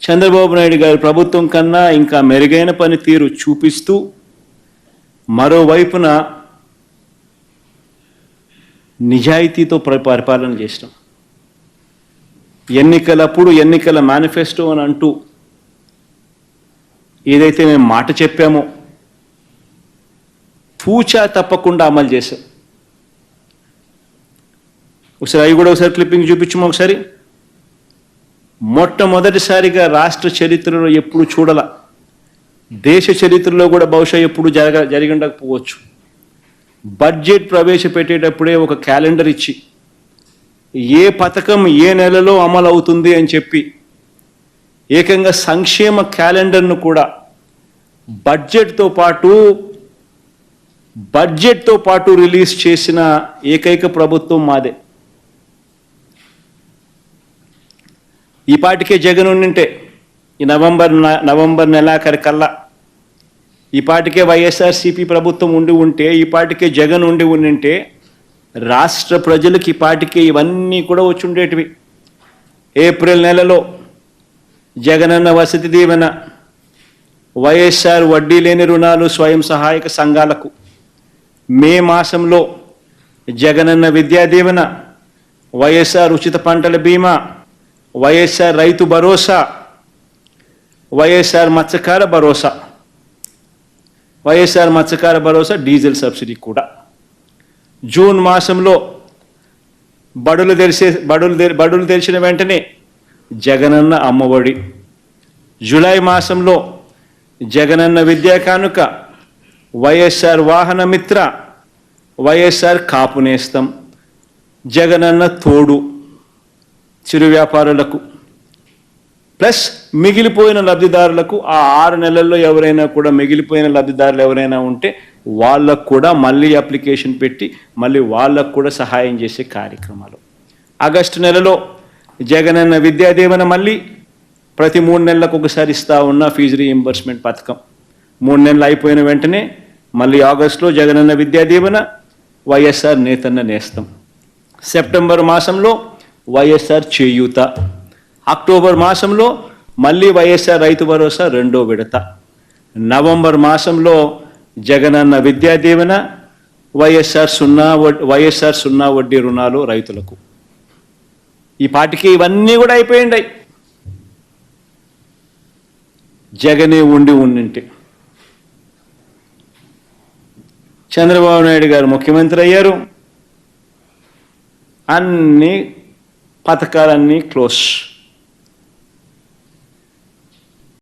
చంద్రబాబు నాయుడు గారి ప్రభుత్వం కన్నా ఇంకా మెరుగైన పనితీరు చూపిస్తూ మరోవైపున నిజాయితీతో పరిపాలన చేసినాం. ఎన్నికలప్పుడు ఎన్నికల మేనిఫెస్టో అని అంటూ ఏదైతే మేము మాట చెప్పామో తూచా తప్పకుండా అమలు చేశాం. ఒకసారి అవి కూడా ఒకసారి క్లిప్పింగ్ చూపించము. ఒకసారి మొట్టమొదటిసారిగా రాష్ట్ర చరిత్రలో ఎప్పుడు చూడాల, దేశ చరిత్రలో కూడా బహుశా ఎప్పుడు జరిగి ఉండకపోవచ్చు. బడ్జెట్ ప్రవేశపెట్టేటప్పుడే ఒక క్యాలెండర్ ఇచ్చి ఏ పథకం ఏ నెలలో అమలు అవుతుంది అని చెప్పి ఏకంగా సంక్షేమ క్యాలెండర్ను కూడా బడ్జెట్తో పాటు రిలీజ్ చేసిన ఏకైక ప్రభుత్వం మాదే. ఈ పాటికే జగన్ ఉండింటే ఈ నవంబర్ నెలాఖరికల్లా ఈ పాటికే వైఎస్ఆర్సీపీ ప్రభుత్వం ఉంటే ఈ పాటికే జగన్ ఉండింటే రాష్ట్ర ప్రజలకు ఈ పాటికే ఇవన్నీ కూడా వచ్చి ఉండేటివి. ఏప్రిల్ నెలలో జగనన్న వసతి దీవెన, వైఎస్ఆర్ వడ్డీ లేని రుణాలు స్వయం సహాయక సంఘాలకు, మే మాసంలో జగనన్న విద్యా దీవెన, వైఎస్ఆర్ ఉచిత పంటల బీమా, వైఎస్ఆర్ రైతు భరోసా, వైఎస్ఆర్ మత్స్యకార భరోసా డీజిల్ సబ్సిడీ కూడా. జూన్ మాసంలో బడులు తెరిచిన వెంటనే జగనన్న అమ్మఒడి, జూలై మాసంలో జగనన్న విద్యా కానుక, వైఎస్ఆర్ వాహన మిత్ర, వైఎస్ఆర్ కాపు నేస్తం, జగనన్న తోడు చిరు వ్యాపారులకు, ప్లస్ మిగిలిపోయిన లబ్ధిదారులకు ఆ 6 నెలల్లో ఎవరైనా కూడా మిగిలిపోయిన లబ్ధిదారులు ఎవరైనా ఉంటే వాళ్ళకు కూడా మళ్ళీ అప్లికేషన్ పెట్టి మళ్ళీ వాళ్ళకు కూడా సహాయం చేసే కార్యక్రమాలు. ఆగస్టు నెలలో జగనన్న విద్యా దీవెన మళ్ళీ ప్రతి 3 నెలలకు ఒకసారి ఇస్తా ఉన్న ఫీజు రీయింబర్స్మెంట్ పథకం 3 నెలలు అయిపోయిన వెంటనే మళ్ళీ ఆగస్టులో జగనన్న విద్యా దీవెన, వైఎస్ఆర్ నేతన్న నేస్తం. సెప్టెంబర్ మాసంలో వైఎస్ఆర్ చేయూత, అక్టోబర్ మాసంలో మళ్ళీ వైఎస్ఆర్ రైతు భరోసా 2వ విడత, నవంబర్ మాసంలో జగనన్న విద్యా దీవెన, వైఎస్ఆర్ సున్నా వడ్డీ రుణాలు రైతులకు. ఈ పాటికి ఇవన్నీ కూడా అయిపోయిండాయి. జగనే ఉండింటే చంద్రబాబు నాయుడు గారు ముఖ్యమంత్రి అయ్యారు, అన్ని పథకాలన్నీ క్లోజ్.